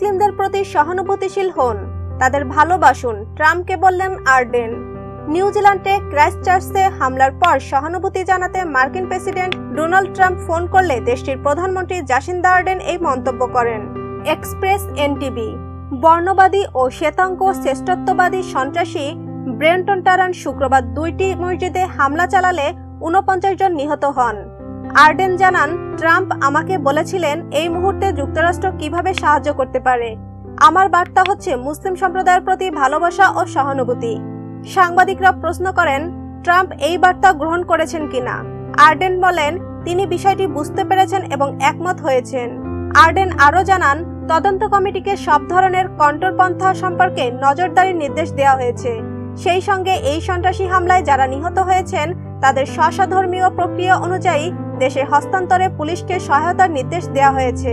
মুসলিমদের প্রতি সহানুভূতিশীল হন, তাদের ভালোবাসুন, ট্রাম্পকে বললেন আরডেন। নিউজিল্যান্ডে ক্রাইস্টচার্চে হামলার পর সহানুভূতি জানাতে মার্কিন প্রেসিডেন্ট ডোনাল্ড ট্রাম্প ফোন করলে দেশটির প্রধানমন্ত্রী জাসিন্দা আরডেন এই মন্তব্য করেন। Express NTV. বর্ণবাদী ও শ্বেতাঙ্গ শ্রেষ্ঠত্ববাদী সন্ত্রাসী ব্রেন্টন টারান শুক্রবার 2টি মসজিদে হামলা চালালে 49 জন নিহত হন। আরডেন জানান, ট্রাম্প আমাকে বলেছিলেন এই মুহূর্তে যুক্তরাষ্ট্র কিভাবে সাহায্য করতে পারে। আমার বার্তা হচ্ছে মুসলিম সম্প্রদায়ের প্রতি ভালোবাসা ও সহানুভূতি। সাংবাদিকরা প্রশ্ন করেন, ট্রাম্প এই বার্তা গ্রহণ করেছেন কিনা। আরডেন বলেন, তিনি বিষয়টি বুঝতে পেরেছেন এবং একমত হয়েছেন। আরডেন আরও জানান, তদন্ত কমিটিকে সব ধরনের কণ্টরপন্থা সম্পর্কে নজরদারির নির্দেশ দেওয়া হয়েছে। সেই সঙ্গে এই সন্ত্রাসী হামলায় যারা নিহত হয়েছেন তাদের স্বধর্মীয় প্রক্রিয়া অনুযায়ী দেশে হস্তান্তরে পুলিশকে সহায়তার নির্দেশ দেওয়া হয়েছে।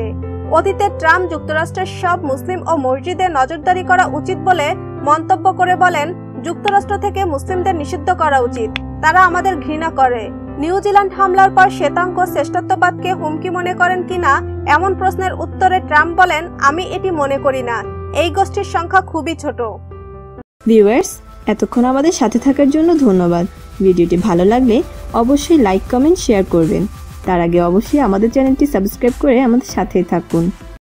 অতীতে ট্রাম্প যুক্তরাষ্ট্রের সব মুসলিম ও মসজিদে নজরদারি করা উচিত বলে মন্তব্য করে বলেন, যুক্তরাষ্ট্র থেকে মুসলিমদের নিষিদ্ধ করা উচিত, তারা আমাদের ঘৃণা করে। নিউজিল্যান্ড হামলার পর শ্বেতাঙ্গ শ্রেষ্ঠত্ববাদকে হুমকি মনে করেন কিনা এমন প্রশ্নের উত্তরে ট্রাম্প বলেন, আমি এটি মনে করি না, এই গোষ্ঠীর সংখ্যা খুবই ছোট। ভিউয়ার্স, এতক্ষণ আমাদের সাথে থাকার জন্য ধন্যবাদ। ভিডিওটি ভালো লাগলে অবশ্যই লাইক, কমেন্ট, শেয়ার করবেন। তার আগে অবশ্যই আমাদের চ্যানেলটি সাবস্ক্রাইব করে আমাদের সাথেই থাকুন।